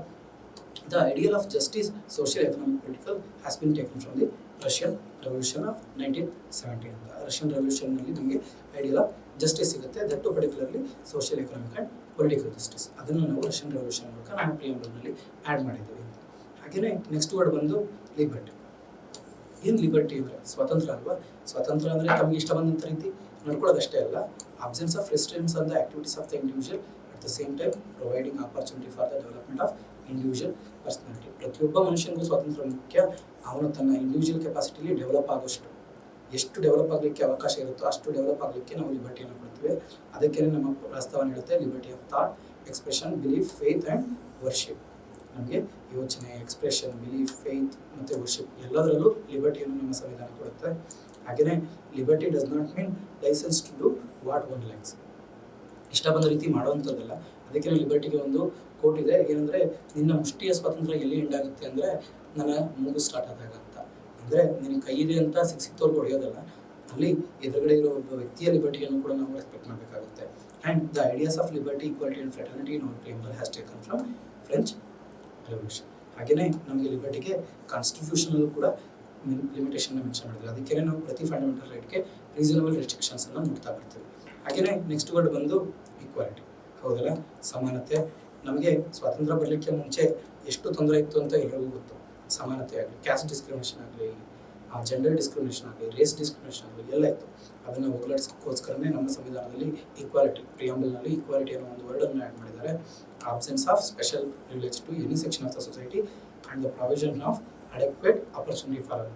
The ideal of justice, social, economic, political has been taken from the Russian revolution of 1970 ಅಂತ. ರಷ್ಯನ್ ರೆವಲ್ಯೂಷನ್ನಲ್ಲಿ ನಮಗೆ ಐಡಿಯಲ್ ಆಫ್ ಜಸ್ಟಿಸ್ ಸಿಗುತ್ತೆ, that particularly social, economic and political justice. ಅದನ್ನು ನಾವು ರಷ್ಯನ್ ರೆವಲ್ಯೂಷನ್ ಮೂಲಕ ನಮ್ಮ ಪ್ರಿಯಾಂಬಲ್ನಲ್ಲಿ ಆ್ಯಡ್ ಮಾಡಿದ್ದೀವಿ ಅಂತ. ಹಾಗೆಯೇ ನೆಕ್ಸ್ಟ್ ವರ್ಡ್ ಬಂದು ಲಿಬರ್ಟಿ. ಏನು ಲಿಬರ್ಟಿ ಅಂದರೆ ಸ್ವಾತಂತ್ರ್ಯ ಅಲ್ವಾ? ಸ್ವಾತಂತ್ರ್ಯ ಅಂದರೆ ತಮಗೆ ಇಷ್ಟ ಬಂದಂಥ ರೀತಿ ನಡ್ಕೊಳ್ಳೋದಷ್ಟೇ ಅಲ್ಲ, absence of restrictions on the activities of the individual, at the same time providing opportunity for the development of individual personality. ಪ್ರತಿಯೊಬ್ಬ ಮನುಷ್ಯನಿಗೂ ಸ್ವಾತಂತ್ರ್ಯ ಮುಖ್ಯ. ಅವನು ತನ್ನ ಇಂಡಿವಿಜುವಲ್ ಕೆಪಾಸಿಟಿಲಿ ಡೆವಲಪ್ ಆಗೋಷ್ಟು, ಎಷ್ಟು ಡೆವಲಪ್ ಆಗಲಿಕ್ಕೆ ಅವಕಾಶ ಇರುತ್ತೋ ಅಷ್ಟು ಡೆವಲಪ್ ಆಗಲಿಕ್ಕೆ ನಾವು ಲಿಬರ್ಟಿಯನ್ನು ಕೊಡ್ತೀವಿ. ಅದಕ್ಕೆ ನಮ್ಮ ಪ್ರಸ್ತಾವನೆ ಹೇಳುತ್ತೆ liberty of thought, expression, belief, faith and worship. ನಮಗೆ ಯೋಚನೆ, ಎಕ್ಸ್ಪ್ರೆಷನ್, ಬಿಲೀಫ್, ಫೇತ್ ಮತ್ತು ವರ್ಷಿಪ್ ಎಲ್ಲದರಲ್ಲೂ ಲಿಬರ್ಟಿಯನ್ನು ನಮ್ಮ ಸಂವಿಧಾನ ಕೊಡುತ್ತೆ. ಹಾಗೆಯೇ liberty does not mean licence to do what one likes, ಇಷ್ಟ ಬಂದ ರೀತಿ ಮಾಡುವಂಥದ್ದಲ್ಲ. ಅದಕ್ಕೆ ಲಿಬರ್ಟಿಗೆ ಒಂದು ಕೋಟ್ ಇದೆ, ಏನಂದರೆ ನಿನ್ನ ಮುಷ್ಟಿಯ ಸ್ವಾತಂತ್ರ್ಯ ಎಲ್ಲಿ ಎಂಡಾಗುತ್ತೆ ಅಂದರೆ ನನ್ನ ಮೂಗು ಸ್ಟಾರ್ಟ್ ಆದಾಗ ಅಂತ. ಅಂದರೆ ನಿನಗೆ ಕೈ ಇದೆ ಅಂತ ಸಿಕ್ತವ್ರಿಗೆ ಹೊಡೆಯೋದಲ್ಲ, ಅಲ್ಲಿ ಎದುರುಗಡೆ ಇರೋ ಒಬ್ಬ ವ್ಯಕ್ತಿಯ ಲಿಬರ್ಟಿಯನ್ನು ಕೂಡ ನಾವು ರೆಸ್ಪೆಕ್ಟ್ ಮಾಡಬೇಕಾಗುತ್ತೆ. And the ideas of liberty, equality and fraternity in our preamble has taken from French revolution. ಹಾಗೆಯೇ ನಮಗೆ ಲಿಬರ್ಟಿಗೆ ಕಾನ್ಸ್ಟಿಟ್ಯೂಷನಲ್ಲೂ ಕೂಡ ಲಿಮಿಟೇಷನ್ನ ಮೆನ್ಷನ್ ಮಾಡಿದ್ರು. ಅದಕ್ಕೆ ನಾವು ಪ್ರತಿ ಫಂಡಮೆಂಟಲ್ ರೈಟ್ಗೆ ರೀಸನಬಲ್ ರೆಸ್ಟ್ರಿಕ್ಷನ್ಸನ್ನು ನೋಡ್ತಾ ಬರ್ತೀವಿ. ಹಾಗೆಯೇ ನೆಕ್ಸ್ಟ್ ವರ್ಡ್ ಬಂದು ಈಕ್ವಾಲಿಟಿ, ಹೌದಲ್ಲ? ಸಮಾನತೆ. ನಮಗೆ ಸ್ವಾತಂತ್ರ್ಯ ಬರಲಿಕ್ಕೆ ಮುಂಚೆ ಎಷ್ಟು ತೊಂದರೆ ಇತ್ತು ಅಂತ ಎಲ್ಲರಿಗೂ ಗೊತ್ತು. ಸಮಾನತೆ ಆಗಲಿ, ಕ್ಯಾಸ್ಟ್ ಡಿಸ್ಕ್ರಿಮಿನೇಷನ್ ಆಗಲಿ, ಜೆಂಡರ್ ಡಿಸ್ಕ್ರಿಮಿನೇಷನ್ ಆಗಲಿ, ರೇಸ್ ಡಿಸ್ಕ್ರಿಮಿನೇಷನ್ ಆಗಲಿ ಎಲ್ಲ ಇತ್ತು. ಅದನ್ನು ಹೋಗಲಾಡಿಸೋಕ್ಕೋಸ್ಕರನೇ ನಮ್ಮ ಸಂವಿಧಾನದಲ್ಲಿ ಈಕ್ವಾಲಿಟಿ, ಪ್ರಿಯಾಂಬಲ್ನಲ್ಲಿ ಈಕ್ವಾಲಿಟಿ ಅನ್ನೋ ಒಂದು ವರ್ಡನ್ನು ಆ್ಯಡ್ ಮಾಡಿದ್ದಾರೆ. Absence of special privilege to any section of the society and the provision of adequate opportunity for all.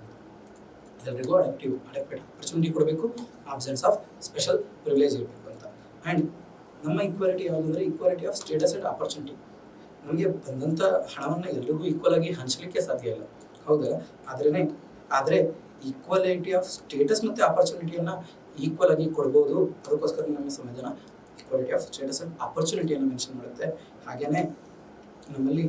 ಎಲ್ಲರಿಗೂ ಅಡೆಕ್ವೇಟ್ ಆಪರ್ಚುನಿಟಿ ಕೊಡಬೇಕು, ಆಬ್ಸೆನ್ಸ್ ಆಫ್ ಸ್ಪೆಷಲ್ ಪ್ರಿವಿಲೇಜ್ ಇರಬೇಕು ಅಂತ. ಆ್ಯಂಡ್ ನಮ್ಮ ಈಕ್ವಾಲಿಟಿ ಯಾವುದಂದರೆ equality of status and opportunity. ನಮಗೆ ಬಂದಂಥ ಹಣವನ್ನು ಎಲ್ರಿಗೂ ಈಕ್ವಲ್ ಆಗಿ ಹಂಚಲಿಕ್ಕೆ ಸಾಧ್ಯ ಇಲ್ಲ, ಹೌದಲ್ಲ? ಆದರೆ ಈಕ್ವಾಲಿಟಿ ಆಫ್ ಸ್ಟೇಟಸ್ ಮತ್ತು ಆಪರ್ಚುನಿಟಿಯನ್ನು ಈಕ್ವಲ್ ಆಗಿ ಕೊಡ್ಬೋದು. ಅದಕ್ಕೋಸ್ಕರ ನಮ್ಮ ಸಂವಿಧಾನ ಈಕ್ವಾಲಿಟಿ ಆಫ್ ಸ್ಟೇಟಸ್ ಆ್ಯಂಡ್ ಆಪರ್ಚುನಿಟಿಯನ್ನು ಮೆನ್ಷನ್ ಮಾಡುತ್ತೆ. ಹಾಗೆಯೇ ನಮ್ಮಲ್ಲಿ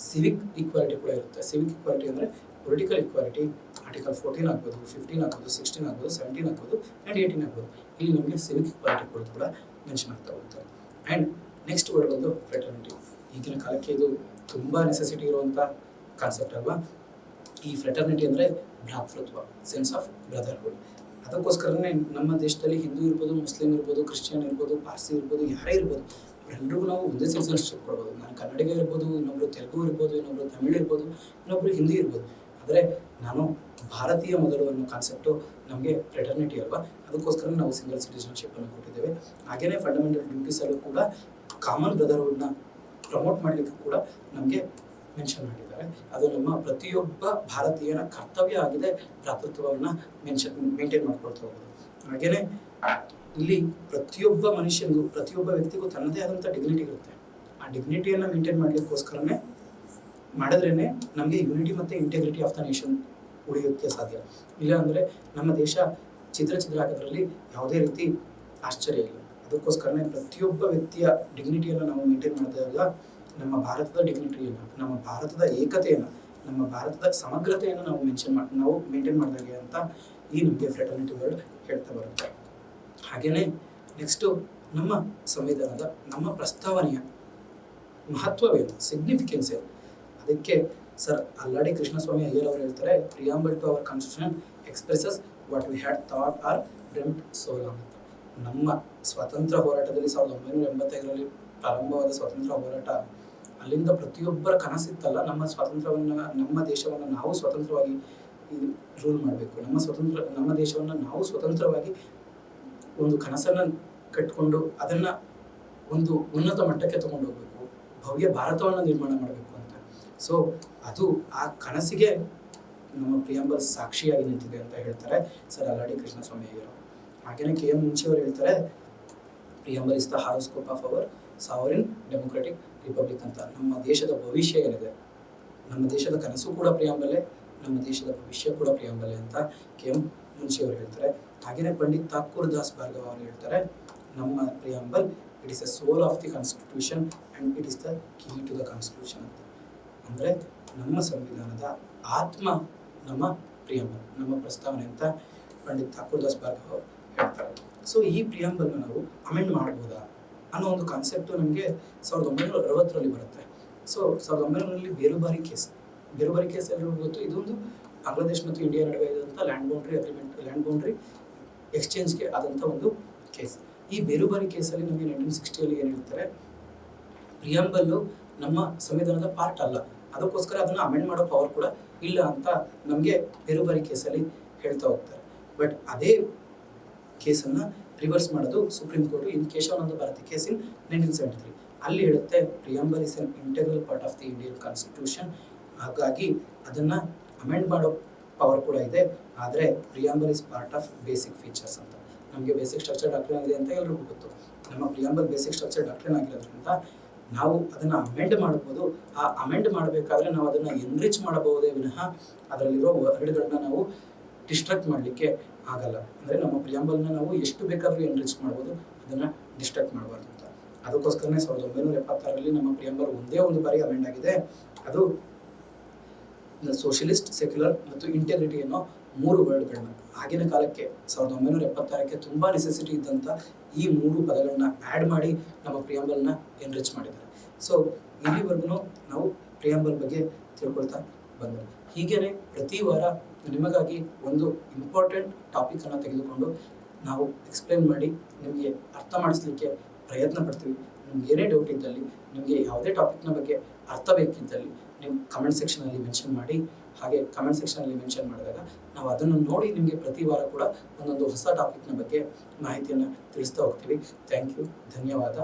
ಸಿವಿಕ್ ಈಕ್ವಾಲಿಟಿ ಕೂಡ ಇರುತ್ತೆ. ಸಿವಿಕ್ ಈಕ್ವಾಲಿಟಿ ಅಂದರೆ ಪೊಲಿಟಿಕಲ್ ಈಕ್ವಾಲಿಟಿ ಆರ್ಟಿಕಲ್ 14 ಆಗ್ಬೋದು, 15 ಆಗ್ಬೋದು, 16 ಆಗ್ಬೋದು, 17 ಆಗ್ಬೋದು ಆ್ಯಂಡ್ 18 ಆಗ್ಬೋದು. ಇಲ್ಲಿ ನಮಗೆ ಸಿವಿಕ್ ಈಕ್ವಾಲಿಟಿ ಕೂಡ ಮೆನ್ಷನ್ ಆಗ್ತಾ ಹೋಗುತ್ತೆ. ಆ್ಯಂಡ್ ನೆಕ್ಸ್ಟ್ ವರ್ಡ್ ಬಂದು ಫ್ರೆಟರ್ನಿಟಿ. ಈಗಿನ ಕಾಲಕ್ಕೆ ಇದು ತುಂಬ ನೆಸೆಸಿಟಿ ಇರುವಂಥ ಕಾನ್ಸೆಪ್ಟ್ ಅಲ್ವಾ. ಈ ಫ್ರೆಟರ್ನಿಟಿ ಅಂದರೆ ಭ್ರಾತೃತ್ವ, ಸೆನ್ಸ್ ಆಫ್ ಬ್ರದರ್ಹುಡ್. ಅದಕ್ಕೋಸ್ಕರನೇ ನಮ್ಮ ದೇಶದಲ್ಲಿ ಹಿಂದೂ ಇರ್ಬೋದು, ಮುಸ್ಲಿಂ ಇರ್ಬೋದು, ಕ್ರಿಶ್ಚಿಯನ್ ಇರ್ಬೋದು, ಪಾರ್ಸಿ ಇರ್ಬೋದು, ಯಾರೇ ಇರ್ಬೋದು, ಅವರೆಲ್ಲರಿಗೂ ನಾವು ಒಂದೇ ಸಿಟಿಸನ್ಶಿಪ್ ಕೊಡ್ಬೋದು. ನಾನು ಕನ್ನಡಿಗ ಇರ್ಬೋದು, ಇನ್ನೊಬ್ರು ತೆಲುಗು ಇರ್ಬೋದು, ಇನ್ನೊಬ್ರು ತಮಿಳು ಇರ್ಬೋದು, ಇನ್ನೊಬ್ರು ಹಿಂದಿ ಇರ್ಬೋದು. ಆದರೆ ನಾನು ಭಾರತೀಯ ಮೊದಲು ಅನ್ನೋ ಕಾನ್ಸೆಪ್ಟು ನಮಗೆ ಫ್ರೆಟರ್ನಿಟಿ ಅಲ್ವಾ. ಅದಕ್ಕೋಸ್ಕರ ನಾವು ಸಿಂಗಲ್ ಸಿಟಿಸನ್ಶಿಪ್ಪನ್ನು ಕೊಟ್ಟಿದ್ದೇವೆ. ಹಾಗೆಯೇ ಫಂಡಮೆಂಟಲ್ ಡ್ಯೂಟೀಸಲ್ಲೂ ಕೂಡ ಕಾಮನ್ ಬ್ರದರ್ಹುಡ್ನ ಪ್ರಮೋಟ್ ಮಾಡಲಿಕ್ಕೆ ಕೂಡ ನಮಗೆ ಮೆನ್ಷನ್ ಮಾಡಿದ್ದಾರೆ. ಅದು ನಮ್ಮ ಪ್ರತಿಯೊಬ್ಬ ಭಾರತೀಯನ ಕರ್ತವ್ಯ ಆಗಿದೆ ಭ್ರಾತೃತ್ವವನ್ನು ಮೇಂಟೈನ್ ಮಾಡ್ಕೊಳ್ತಾ ಹೋಗೋದು. ಹಾಗೆಯೇ ಇಲ್ಲಿ ಪ್ರತಿಯೊಬ್ಬ ಮನುಷ್ಯನಿಗೂ, ಪ್ರತಿಯೊಬ್ಬ ವ್ಯಕ್ತಿಗೂ ತನ್ನದೇ ಆದಂಥ ಡಿಗ್ನಿಟಿ ಇರುತ್ತೆ. ಆ ಡಿಗ್ನಿಟಿಯನ್ನು ಮೇಂಟೈನ್ ಮಾಡಲಿಕ್ಕೋಸ್ಕರನೇ ಮಾಡಿದ್ರೇ ನಮಗೆ ಯೂನಿಟಿ ಮತ್ತು ಇಂಟೆಗ್ರಿಟಿ ಆಫ್ ದ ನೇಷನ್ ಉಳಿಯೋಕ್ಕೆ ಸಾಧ್ಯ. ಇಲ್ಲ ಅಂದರೆ ನಮ್ಮ ದೇಶ ಛಿದ್ರ ಆಗೋದ್ರಲ್ಲಿ ಯಾವುದೇ ರೀತಿ ಆಶ್ಚರ್ಯ ಇಲ್ಲ. ಅದಕ್ಕೋಸ್ಕರನೇ ಪ್ರತಿಯೊಬ್ಬ ವ್ಯಕ್ತಿಯ ಡಿಗ್ನಿಟಿಯನ್ನು ನಾವು ಮೇಂಟೈನ್ ಮಾಡಿದಾಗ ನಮ್ಮ ಭಾರತದ ಡಿಗ್ನಿಟಿಯನ್ನು, ನಮ್ಮ ಭಾರತದ ಏಕತೆಯನ್ನು, ನಮ್ಮ ಭಾರತದ ಸಮಗ್ರತೆಯನ್ನು ನಾವು ಮೇಂಟೈನ್ ಮಾಡಿದಾಗೆ ಅಂತ ಈ ನಮಗೆ ಫ್ರೆಟರ್ನಿಟಿ ವರ್ಡ್ ಹೇಳ್ತಾ ಬರುತ್ತೆ. ಹಾಗೆಯೇ ನೆಕ್ಸ್ಟು ನಮ್ಮ ಸಂವಿಧಾನದ, ನಮ್ಮ ಪ್ರಸ್ತಾವನೆಯ ಮಹತ್ವವೇನು, ಸಿಗ್ನಿಫಿಕೆನ್ಸ್ ಏನು? ಅದಕ್ಕೆ ಸರ್ ಅಲ್ಲಾಡಿ ಕೃಷ್ಣಸ್ವಾಮಿ ಅಯ್ಯರ್ ಅವರು ಹೇಳ್ತಾರೆ, preamble to our constitution expresses what we had thought or dreamed so long ಅಂತ. ನಮ್ಮ ಸ್ವಾತಂತ್ರ್ಯ ಹೋರಾಟದಲ್ಲಿ 1985ರಲ್ಲಿ ಪ್ರಾರಂಭವಾದ ಸ್ವಾತಂತ್ರ್ಯ ಹೋರಾಟ, ಅಲ್ಲಿಂದ ಪ್ರತಿಯೊಬ್ಬರ ಕನಸಿತ್ತಲ್ಲ, ನಮ್ಮ ಸ್ವಾತಂತ್ರ್ಯವನ್ನು, ನಮ್ಮ ದೇಶವನ್ನು ನಾವು ಸ್ವತಂತ್ರವಾಗಿ ರೂಲ್ ಮಾಡಬೇಕು, ನಮ್ಮ ದೇಶವನ್ನು ನಾವು ಸ್ವತಂತ್ರವಾಗಿ ಒಂದು ಕನಸನ್ನು ಕಟ್ಕೊಂಡು ಅದನ್ನು ಒಂದು ಉನ್ನತ ಮಟ್ಟಕ್ಕೆ ತಗೊಂಡು ಹೋಗಬೇಕು, ಭವ್ಯ ಭಾರತವನ್ನು ನಿರ್ಮಾಣ ಮಾಡಬೇಕು ಅಂತ. ಸೊ ಅದು ಆ ಕನಸಿಗೆ ನಮ್ಮ ಪ್ರಿಯಾಂಬಲ್ ಸಾಕ್ಷಿಯಾಗಿ ನಿಂತಿದೆ ಅಂತ ಹೇಳ್ತಾರೆ ಸರ್ ಅಲ್ಲಾಡಿ ಕೃಷ್ಣಸ್ವಾಮಿ ಅಯ್ಯರ್. ಹಾಗೆಯೇ KM ಮುನ್ಷಿ ಅವರು ಹೇಳ್ತಾರೆ, preamble is the horoscope of our sovereign democratic republic ಅಂತ. ನಮ್ಮ ದೇಶದ ಭವಿಷ್ಯ ಏನಿದೆ, ನಮ್ಮ ದೇಶದ ಕನಸು ಕೂಡ ಪ್ರಿಯಾಂಬಲೇ, ನಮ್ಮ ದೇಶದ ಭವಿಷ್ಯ ಕೂಡ ಪ್ರಿಯಾಂಬಲೇ ಅಂತ KM ಮುನ್ಷಿ ಅವರು ಹೇಳ್ತಾರೆ. ಹಾಗೆಯೇ ಪಂಡಿತ್ ಠಾಕೂರ್ ದಾಸ್ ಭಾರ್ಗವ ಅವರು ಹೇಳ್ತಾರೆ, ನಮ್ಮ preamble it is the soul of the constitution and it is the key to the constitution ಅಂತ. ಅಂದರೆ ನಮ್ಮ ಸಂವಿಧಾನದ ಆತ್ಮ ನಮ್ಮ ಪ್ರಿಯಾಂಬಲ್, ನಮ್ಮ ಪ್ರಸ್ತಾವನೆ ಅಂತ ಪಂಡಿತ್ ಠಾಕೂರ್ ದಾಸ್ ಭಾರ್ಗವ ಹೇಳ್ತಾರೆ. ಸೊ ಈ ಪ್ರಿಯಾಂಬಲ್ನ ನಾವು ಅಮೆಂಡ್ ಮಾಡ್ಬೋದಾ ಅನ್ನೋ ಒಂದು ಕಾನ್ಸೆಪ್ಟು ನಮಗೆ 1960ರಲ್ಲಿ ಬರುತ್ತೆ. ಸೊ 1900ರಲ್ಲಿ ಬೇರುಬಾರಿ ಕೇಸ್ ಎಲ್ಲರಿಗೂ ಗೊತ್ತು. ಇದೊಂದು ಬಾಂಗ್ಲಾದೇಶ್ ಮತ್ತು ಇಂಡಿಯಾ ನಡುವೆ ಇದ್ದಂಥ ಲ್ಯಾಂಡ್ ಬೌಂಡ್ರಿ ಎಕ್ಸ್ಚೇಂಜ್ಗೆ ಆದಂಥ ಒಂದು ಕೇಸ್. ಈ ಬೇರುಬಾರಿ ಕೇಸಲ್ಲಿ ನಮಗೆ 1960ಯಲ್ಲಿ ಏನು ಹೇಳ್ತಾರೆ, ಪ್ರಿಯಾಂಬಲ್ಲು ನಮ್ಮ ಸಂವಿಧಾನದ ಪಾರ್ಟ್ ಅಲ್ಲ, ಅದಕ್ಕೋಸ್ಕರ ಅದನ್ನು ಅಮೆಂಡ್ ಮಾಡೋ ಪವರ್ ಕೂಡ ಇಲ್ಲ ಅಂತ ನಮಗೆ ಬೇರುಬಾರಿ ಕೇಸಲ್ಲಿ ಹೇಳ್ತಾ ಹೋಗ್ತಾರೆ. ಬಟ್ ಅದೇ ಕೇಸನ್ನು ರಿವರ್ಸ್ ಮಾಡೋದು supreme court in Kesavananda Bharati case in 1973. ಅಲ್ಲಿ ಹೇಳುತ್ತೆ, preamble is an integral part of the Indian constitution, ಹಾಗಾಗಿ ಅದನ್ನು ಅಮೆಂಡ್ ಮಾಡೋ ಪವರ್ ಕೂಡ ಇದೆ. ಆದರೆ preamble is part of basic features ಅಂತ. ನಮಗೆ ಬೇಸಿಕ್ ಸ್ಟ್ರಕ್ಚರ್ ಡಾಕ್ಟ್ರಿನ್ ಇದೆ ಅಂತ ಎಲ್ಲರಿಗೂ ಗೊತ್ತು. ನಮ್ಮ ಪ್ರಿಯಾಂಬಲ್ ಬೇಸಿಕ್ ಸ್ಟ್ರಕ್ಚರ್ ಡಾಕ್ಟ್ರಿನ್ ಆಗಿರೋದ್ರಿಂದ ನಾವು ಅದನ್ನು ಅಮೆಂಡ್ ಮಾಡ್ಬೋದು. ಆ ಅಮೆಂಡ್ ಮಾಡಬೇಕಾದ್ರೆ ನಾವು ಅದನ್ನು ಎನ್ರಿಚ್ ಮಾಡಬಹುದೇ ವಿನಃ ಅದರಲ್ಲಿರೋ ವರ್ಡ್ಗಳನ್ನ ನಾವು ಡಿಸ್ಟ್ರಕ್ಟ್ ಮಾಡಲಿಕ್ಕೆ ಆಗಲ್ಲ. ಅಂದರೆ ನಮ್ಮ ಪ್ರಿಯಾಂಬಲ್ನ ನಾವು ಎಷ್ಟು ಬೇಕಾದರೂ ಎನ್ರಿಚ್ ಮಾಡ್ಬೋದು, ಅದನ್ನು ಡಿಸ್ಟ್ರಕ್ಟ್ ಮಾಡಬಾರ್ದು ಅಂತ. ಅದಕ್ಕೋಸ್ಕರನೇ 1976ರಲ್ಲಿ ನಮ್ಮ ಪ್ರಿಯಾಂಬಲ್ ಒಂದೇ ಒಂದು ಬಾರಿ ಅಮೆಂಡ್ ಆಗಿದೆ. ಅದು ಸೋಷಿಯಲಿಸ್ಟ್, ಸೆಕ್ಯುಲರ್ ಮತ್ತು ಇಂಟೆಗ್ರಿಟಿ ಅನ್ನೋ 3 ವರ್ಡ್ಗಳನ್ನ ಆಗಿನ ಕಾಲಕ್ಕೆ 1976ಕ್ಕೆ ತುಂಬ ನೆಸೆಸಿಟಿ ಇದ್ದಂಥ ಈ 3 ಪದಗಳನ್ನ ಆ್ಯಡ್ ಮಾಡಿ ನಮ್ಮ ಪ್ರಿಯಾಂಬಲ್ನ ಎನ್ರಿಚ್ ಮಾಡಿದ್ದಾರೆ. ಸೊ ಇಲ್ಲಿವರೆಗೂ ನಾವು ಪ್ರಿಯಾಂಬಲ್ ಬಗ್ಗೆ ತಿಳ್ಕೊಳ್ತಾ ಬಂದರು. ಹೀಗೇ ಪ್ರತಿ ವಾರ ನಿಮಗಾಗಿ ಒಂದು ಇಂಪಾರ್ಟೆಂಟ್ ಟಾಪಿಕನ್ನು ತೆಗೆದುಕೊಂಡು ನಾವು ಎಕ್ಸ್ಪ್ಲೇನ್ ಮಾಡಿ ನಿಮಗೆ ಅರ್ಥ ಮಾಡಿಸ್ಲಿಕ್ಕೆ ಪ್ರಯತ್ನ ಪಡ್ತೀವಿ. ನಿಮ್ಗೆ ಏನೇ ಡೌಟ್ ಇದ್ದಲ್ಲಿ, ನಿಮಗೆ ಯಾವುದೇ ಟಾಪಿಕ್ನ ಬಗ್ಗೆ ಅರ್ಥ ಬೇಕಿದ್ದಲ್ಲಿ ನೀವು ಕಮೆಂಟ್ ಸೆಕ್ಷನಲ್ಲಿ ಮೆನ್ಷನ್ ಮಾಡಿ. ಹಾಗೆ ಕಮೆಂಟ್ ಸೆಕ್ಷನಲ್ಲಿ ಮೆನ್ಷನ್ ಮಾಡಿದಾಗ ನಾವು ಅದನ್ನು ನೋಡಿ ನಿಮಗೆ ಪ್ರತಿ ವಾರ ಕೂಡ ಒಂದೊಂದು ಹೊಸ ಟಾಪಿಕ್ನ ಬಗ್ಗೆ ಮಾಹಿತಿಯನ್ನು ತಿಳಿಸ್ತಾ ಹೋಗ್ತೀವಿ. ಥ್ಯಾಂಕ್ ಯು, ಧನ್ಯವಾದ.